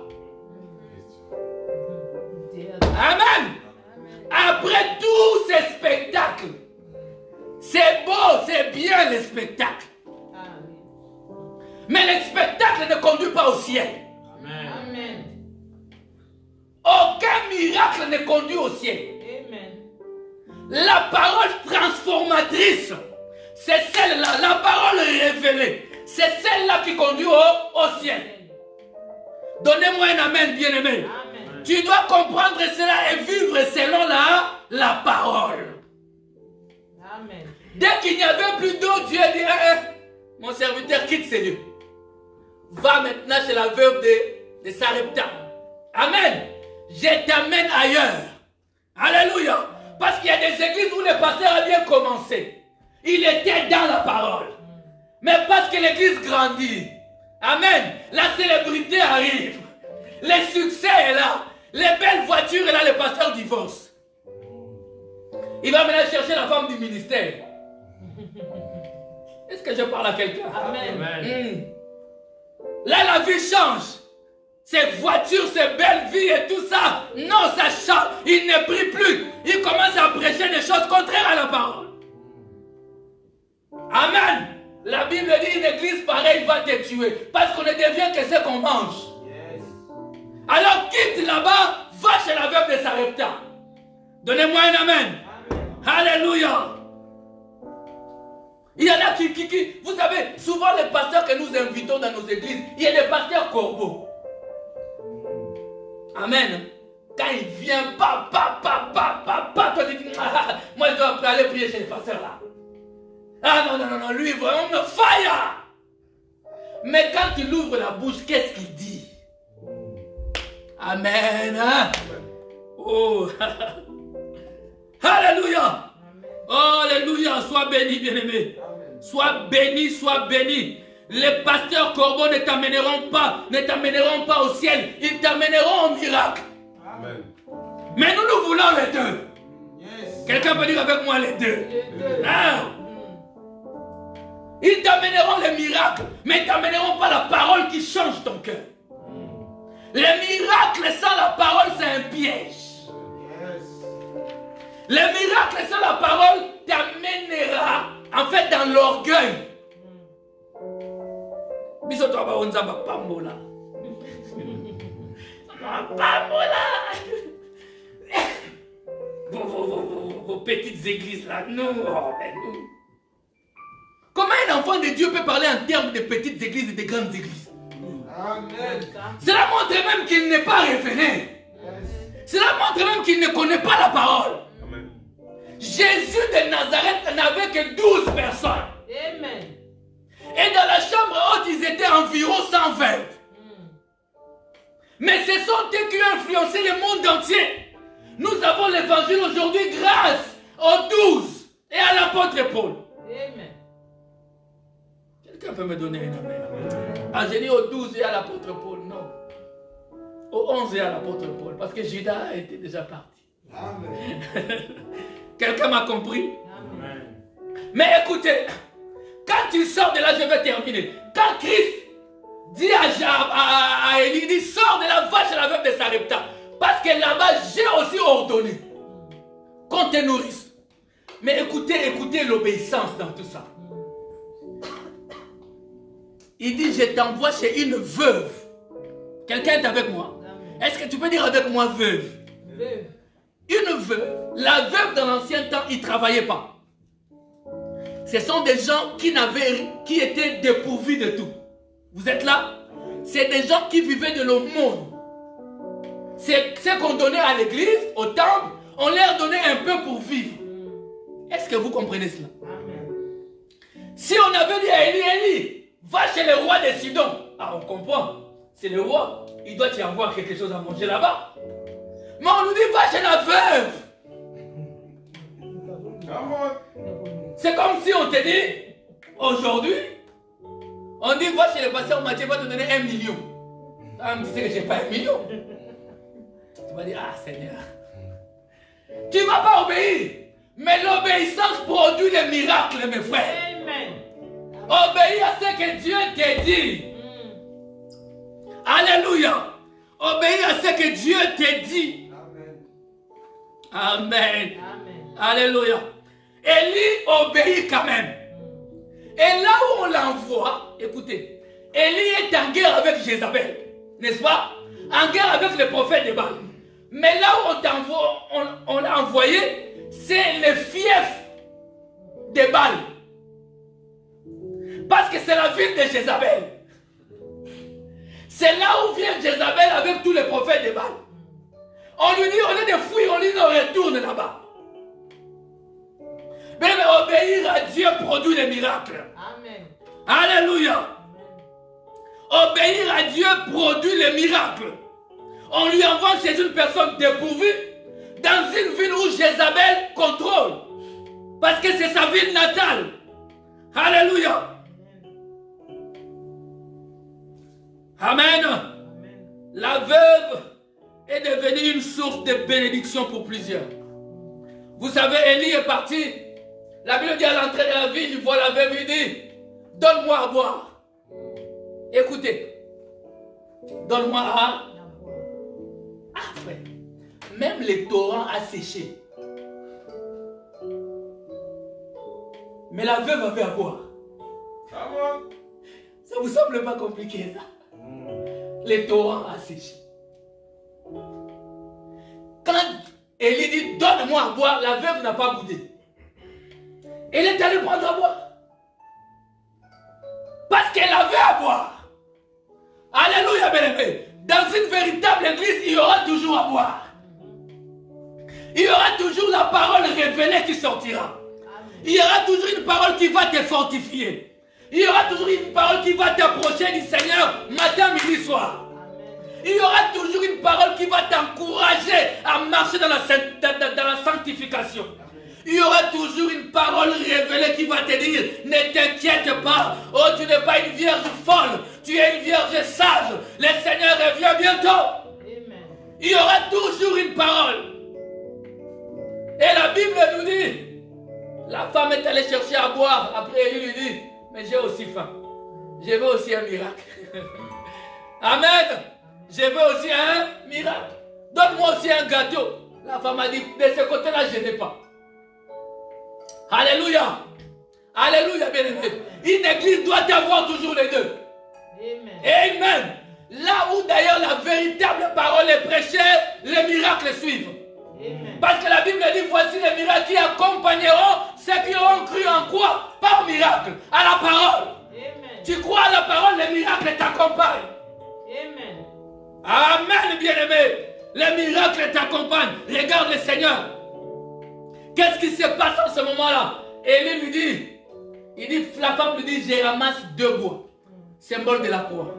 Amen. Après tous ces spectacles, c'est beau, c'est bien les spectacles. Mais le spectacle ne conduit pas au ciel. Amen. Aucun miracle ne conduit au ciel. Amen. La parole transformatrice, c'est celle-là, la parole révélée, c'est celle-là qui conduit au ciel. Donnez-moi un amen, bien-aimé. Amen. Tu dois comprendre cela et vivre selon la parole. Amen. Dès qu'il n'y avait plus d'eau, Dieu dit, mon serviteur quitte ces lieux. Va maintenant chez la veuve de Sarepta. Amen. Je t'amène ailleurs. Alléluia. Parce qu'il y a des églises où le pasteur a bien commencé. Il était dans la parole. Mais parce que l'église grandit. Amen. La célébrité arrive. Le succès est là. Les belles voitures est là, le pasteur divorce. Il va maintenant chercher la femme du ministère. Est-ce que je parle à quelqu'un? Amen. Là, la vie change. Ces voitures, ces belles vies et tout ça. Non, ça change. Il ne prie plus. Il commence à prêcher des choses contraires à la parole. Amen. La Bible dit une église pareille va te tuer. Parce qu'on ne devient que ce qu'on mange. Yes. Alors quitte là-bas, va chez la veuve de Sarepta. Donnez-moi un amen. Alléluia. Il y en a qui, vous savez, souvent les pasteurs que nous invitons dans nos églises, il y a des pasteurs corbeaux. Amen. Quand il vient, toi tu dis, moi je dois aller prier chez les pasteurs là. Ah non, lui vraiment me fire. Mais quand il ouvre la bouche, qu'est-ce qu'il dit? Amen. Hein? Oh. Alléluia. Oh, alléluia. Sois béni, bien-aimé. Sois béni, sois béni. Les pasteurs corbeaux ne t'amèneront pas au ciel. Ils t'amèneront au miracle. Amen. Mais nous voulons les deux. Yes. Quelqu'un peut dire avec moi les deux. Les deux. Ah. Ils t'amèneront les miracles, mais ils ne t'amèneront pas la parole qui change ton cœur. Les miracles sans la parole, c'est un piège. Yes. Les miracles sans la parole t'amènera en fait dans l'orgueil. Biso to ba onza ba pambola. Pambola. vos petites églises là. Non, mais non. Comment un enfant de Dieu peut parler en termes de petites églises et de grandes églises? Amen. Cela montre même qu'il n'est pas révélé. Cela montre même qu'il ne connaît pas la parole. Amen. Jésus de Nazareth n'avait que 12 personnes. Amen. Et dans la chambre haute, ils étaient environ 120. Mais ce sont eux qui ont influencé le monde entier. Nous avons l'évangile aujourd'hui grâce aux 12 et à l'apôtre Paul. Amen. Quelqu'un peut me donner une amen? Ah, j'ai dit aux 12 et à l'apôtre Paul, non. Aux 11 et à l'apôtre Paul, parce que Judas était déjà parti. Amen. Quelqu'un m'a compris? Amen. Mais écoutez, quand tu sors de là, je vais terminer. Quand Christ dit à Élie, il dit, sors de la vache à la veuve de Sarepta, parce que là-bas, j'ai aussi ordonné qu'on te nourrisse. Mais écoutez l'obéissance dans tout ça. Il dit, je t'envoie chez une veuve. Quelqu'un est avec moi? Est-ce que tu peux dire avec moi veuve? Veuve. Une veuve. La veuve dans l'ancien temps, ils ne travaillaient pas. Ce sont des gens qui étaient dépourvus de tout. Vous êtes là? C'est des gens qui vivaient de l'aumône. C'est ce qu'on donnait à l'église, au temple, on leur donnait un peu pour vivre. Est-ce que vous comprenez cela? Amen. Si on avait dit à Élie, va chez le roi de Sidon. Ah, on comprend. C'est le roi. Il doit y avoir quelque chose à manger là-bas. Mais on nous dit, va chez la veuve. Come on. C'est comme si on te dit, aujourd'hui, on dit, va chez le pasteur Mathieu, va te donner 1 million. Ah, mais tu sais que je n'ai pas 1 million. Tu vas dire, ah Seigneur. Tu ne vas pas obéir. Mais l'obéissance produit des miracles, mes frères. Amen. Obéis à ce que Dieu te dit. Alléluia. Obéis à ce que Dieu te dit. Amen. Amen. Amen. Alléluia. Élie obéit quand même. Et là où on l'envoie, écoutez, Élie est en guerre avec Jézabel, n'est-ce pas? En guerre avec le prophète de Baal. Mais là où on l'a envoyé, c'est le fief de Baal. Parce que c'est la ville de Jézabel. C'est là où vient Jézabel avec tous les prophètes de Baal. On lui dit, au lieu de fuir, on lui dit, on retourne là-bas. Mais obéir à Dieu produit des miracles. Amen. Alléluia. Obéir à Dieu produit les miracles. On lui envoie chez une personne dépourvue dans une ville où Jézabel contrôle. Parce que c'est sa ville natale. Alléluia. Amen. La veuve est devenue une source de bénédiction pour plusieurs. Vous savez, Élie est parti. La Bible dit à l'entrée de la ville, il voit la veuve, il dit, donne-moi à boire. Écoutez, donne-moi à... Ah frère, même les torrents a séché. Mais la veuve avait à boire. Come on. Ça vous semble pas compliqué ça? Les torrents a séché. Quand Élie dit donne-moi à boire, la veuve n'a pas goûté. Elle est allée prendre à boire. Parce qu'elle avait à boire. Alléluia, bien-aimé. Dans une véritable église, il y aura toujours à boire. Il y aura toujours la parole révélée qui sortira. Il y aura toujours une parole qui va te fortifier. Il y aura toujours une parole qui va t'approcher du Seigneur matin, midi, soir. Il y aura toujours une parole qui va t'encourager à marcher dans la sanctification. Il y aura toujours une parole révélée qui va te dire, ne t'inquiète pas, oh tu n'es pas une vierge folle, tu es une vierge sage, le Seigneur revient bientôt. Amen. Il y aura toujours une parole. Et la Bible nous dit, la femme est allée chercher à boire, après elle lui dit, mais j'ai aussi faim, je veux aussi un miracle. Amen. Je veux aussi un miracle. Donne-moi aussi un gâteau. La femme a dit, de ce côté-là, je n'ai pas. Alléluia. Alléluia, bien-aimé. Une église doit avoir toujours les deux. Amen. Amen. Là où d'ailleurs la véritable parole est prêchée, les miracles suivent. Parce que la Bible dit, voici les miracles qui accompagneront ceux qui auront cru en quoi? Par miracle, à la parole. Amen. Tu crois à la parole, les miracles t'accompagnent. Amen. Amen, bien-aimé. Les miracles t'accompagnent. Regarde le Seigneur. Qu'est-ce qui se passe en ce moment-là? Élie lui dit, la femme lui dit, je ramasse 2 bois. Symbole de la croix.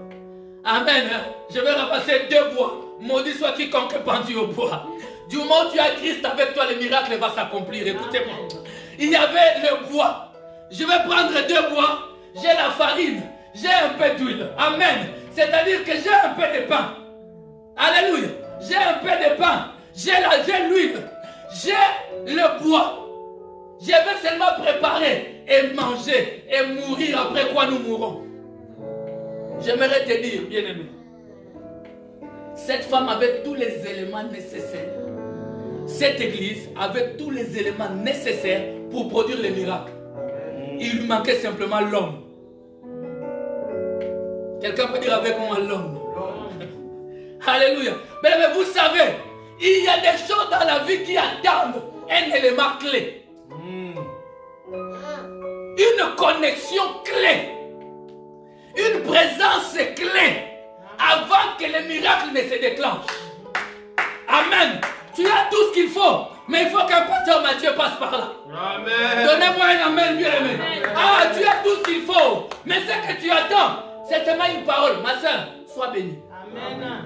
Amen. Je vais ramasser 2 bois. Maudit soit quiconque est pendu au bois. Du moment où tu as Christ avec toi, le miracle va s'accomplir. Écoutez-moi. Il y avait le bois. Je vais prendre 2 bois. J'ai la farine. J'ai un peu d'huile. Amen. C'est-à-dire que j'ai un peu de pain. Alléluia. J'ai un peu de pain. J'ai l'huile. J'ai le bois. Je vais seulement préparer et manger et mourir, après quoi nous mourrons. J'aimerais te dire, bien-aimé, cette femme avait tous les éléments nécessaires. Cette église avait tous les éléments nécessaires pour produire les miracles. Il lui manquait simplement l'homme. Quelqu'un peut dire avec moi l'homme. Alléluia. Mais vous savez, il y a des choses dans la vie qui attendent un élément clé. Une connexion clé. Une présence clé. Avant que les miracles ne se déclenchent. Amen. Tu as tout ce qu'il faut. Mais il faut qu'un pasteur Mathieu passe par là. Amen. Donnez-moi un amen, bien aimé. Ah, tu as tout ce qu'il faut. Mais ce que tu attends, c'est seulement une parole. Ma soeur, sois bénie. Amen.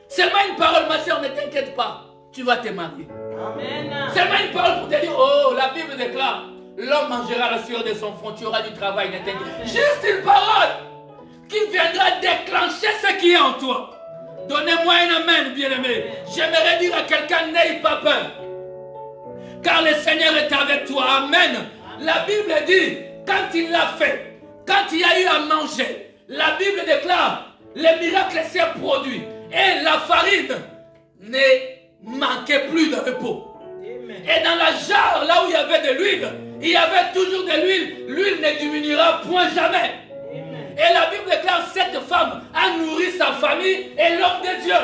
Seulement une parole, ma soeur, ne t'inquiète pas. Tu vas te marier. Amen. Seulement une parole pour te dire, oh, la Bible déclare, l'homme mangera la sueur de son front, tu auras du travail, ne t'inquiète. Juste une parole qui viendra déclencher ce qui est en toi. Donnez-moi un amen, bien-aimé. J'aimerais dire à quelqu'un, n'aie pas peur. Car le Seigneur est avec toi. Amen. La Bible dit, quand il l'a fait, quand il y a eu à manger, la Bible déclare, les miracles s'est produit. Et la farine ne manquait plus de repos. Et dans la jarre, là où il y avait de l'huile, il y avait toujours de l'huile. L'huile ne diminuera point jamais. Et la Bible déclare, cette femme a nourri sa famille et l'homme de Dieu.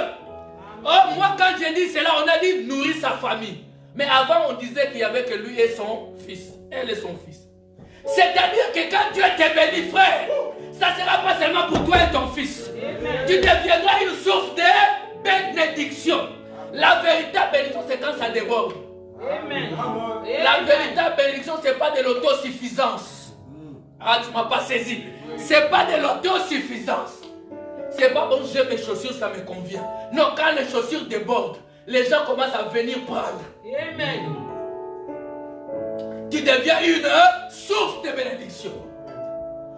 Oh, moi quand j'ai dit cela, on a dit nourrir sa famille. Mais avant on disait qu'il n'y avait que lui et son fils. Elle et son fils. C'est-à-dire que quand Dieu te bénit, frère, ça ne sera pas seulement pour toi et ton fils. Tu deviendras une source de bénédiction. La véritable bénédiction, c'est quand ça déborde. La véritable bénédiction, ce n'est pas de l'autosuffisance. Ah, tu ne m'as pas saisi. Ce n'est pas de l'autosuffisance. C'est pas bon, j'ai mes chaussures, ça me convient. Non, quand les chaussures débordent, les gens commencent à venir prendre. Amen. Tu deviens une source de bénédiction.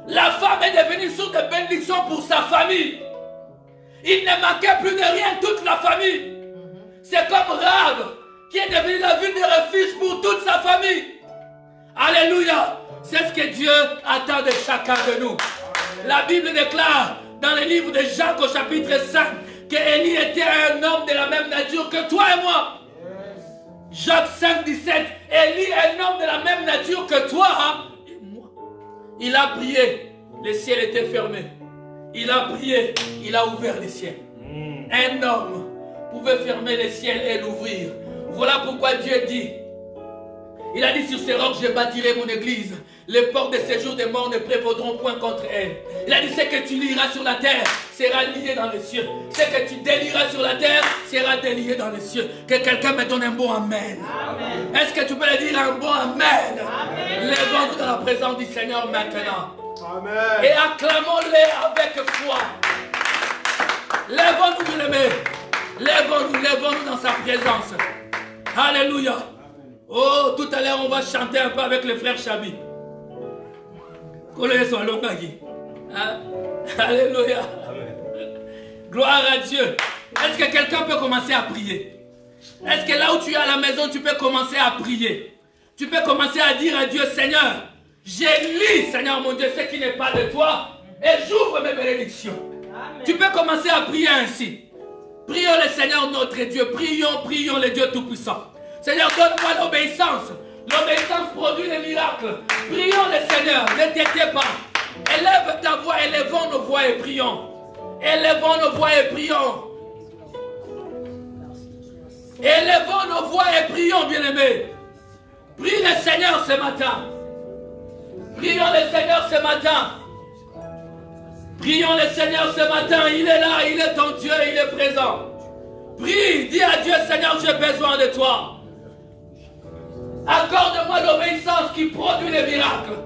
La femme est devenue une source de bénédiction pour sa famille. Il ne manquait plus de rien, toute la famille. C'est comme Rahab qui est devenue la ville de refuge pour toute sa famille. Alléluia. C'est ce que Dieu attend de chacun de nous. La Bible déclare dans le livre de Jacques au chapitre 5 que Élie était un homme de la même nature que toi et moi. Jacques 5, 17. Élie est un homme de la même nature que toi et moi. Il a prié, le ciel était fermé. Il a prié, il a ouvert les ciels. Un homme pouvait fermer les ciels et l'ouvrir. Voilà pourquoi Dieu dit, il a dit, sur ces rocs je bâtirai mon église. Les portes de séjour des morts ne prévaudront point contre elle. Il a dit, ce que tu lieras sur la terre sera lié dans les cieux. Ce que tu délieras sur la terre sera délié dans les cieux. Que quelqu'un me donne un bon amen. Est-ce que tu peux le dire un bon amen? Lèvons-nous dans la présence du Seigneur maintenant. Amen. Et acclamons-le avec foi. Lèvons-nous, bien-aimés. Lèvons-nous dans sa présence. Alléluia. Oh, tout à l'heure, on va chanter un peu avec le frère Chabi. Hein? Alléluia. Gloire à Dieu. Est-ce que quelqu'un peut commencer à prier? Est-ce que là où tu es à la maison, tu peux commencer à prier? Tu peux commencer à dire à Dieu, Seigneur, j'élis, Seigneur mon Dieu, ce qui n'est pas de toi, et j'ouvre mes bénédictions. Amen. Tu peux commencer à prier ainsi. Prions le Seigneur notre Dieu. Prions le Dieu Tout-Puissant. Seigneur, donne-moi l'obéissance. L'obéissance produit des miracles. Prions le Seigneur, ne t'inquiète pas. Élève ta voix, élevons nos voix et prions. Élevons nos voix et prions. Élevons nos voix et prions, bien-aimés. Prie le Seigneur ce matin. Prions le Seigneur ce matin. Prions le Seigneur ce matin. Il est là, il est ton Dieu, il est présent. Prie, dis à Dieu, Seigneur, j'ai besoin de toi. Accorde-moi l'obéissance qui produit les miracles.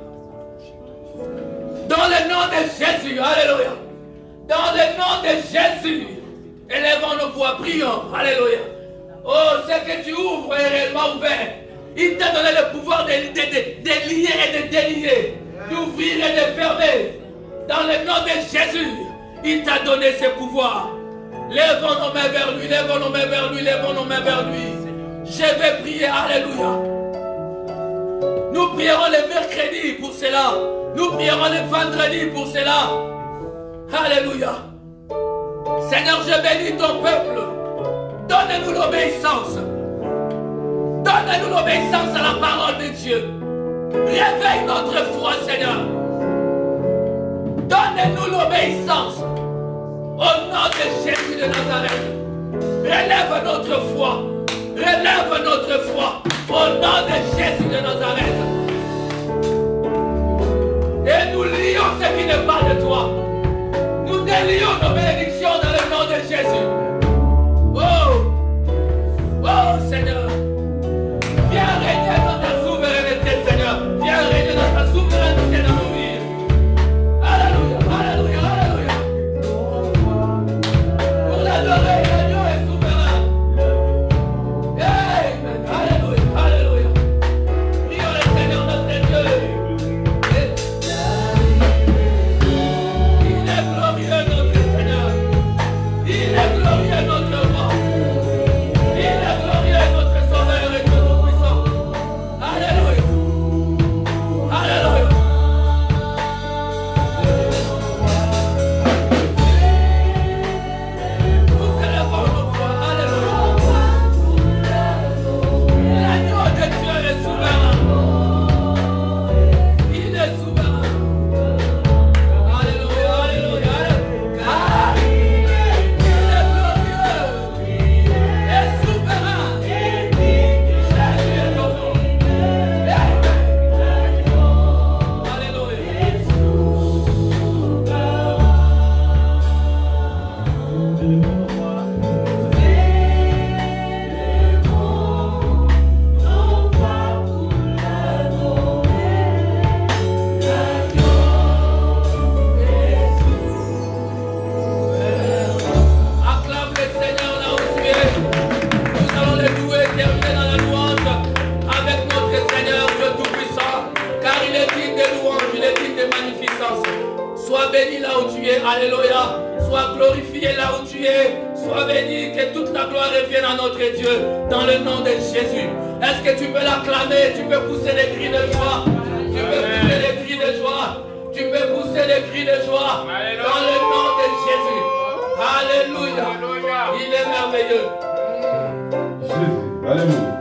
Dans le nom de Jésus, alléluia. Dans le nom de Jésus, élevons nos voix, prions, alléluia. Oh, ce que tu ouvres est réellement ouvert. Il t'a donné le pouvoir de lier et de délier, d'ouvrir et de fermer. Dans le nom de Jésus, il t'a donné ce pouvoir. Lèvons nos mains vers lui, lèvons nos mains vers lui, lèvons nos mains vers lui. Je vais prier, alléluia. Nous prierons le mercredi pour cela. Nous prierons le vendredi pour cela. Alléluia. Seigneur, je bénis ton peuple. Donne-nous l'obéissance. Donne-nous l'obéissance à la parole de Dieu. Réveille notre foi, Seigneur. Donne-nous l'obéissance. Au nom de Jésus de Nazareth. Relève notre foi. Relève notre foi. Au nom de Jésus de Nazareth. Et nous lions ce qui n'est pas de toi. Nous délions nos bénédictions dans le nom de Jésus. Oh, oh Seigneur. Viens régner dans ta souveraineté, Seigneur. Viens régner dans ta souveraineté dans nos vies. Alléluia, alléluia, alléluia. Pour l'adorer, l'agneau est souverain. Amen, alléluia, alléluia. Prions le Seigneur notre Dieu. Il est glorieux notre Seigneur. Il est glorieux notre roi. Il est glorieux notre sauveur et notre puissant. Alléluia. Alléluia. Nous élevons nos voix. Alléluia. L'agneau de Dieu est souverain. Il est souverain. Alléluia, alléluia, alléluia. Car il est glorieux et souverain. Jésus est ton nom. Alléluia. Acclame le Seigneur là où tu es. Nous allons le louer, terminer dans la louange avec notre Seigneur, Dieu Tout-Puissant, car il est digne de louange, il est digne de magnificence. Sois béni là où tu es, alléluia. Sois glorifié là où tu es. Sois béni, que toute la gloire revienne à notre Dieu, dans le nom de Jésus. Est-ce que tu peux l'acclamer? Tu peux pousser les cris de joie. Tu peux pousser les cris de joie. Tu peux pousser les cris de joie. Dans le nom de Jésus. Alléluia. Il est merveilleux. Jésus, alléluia.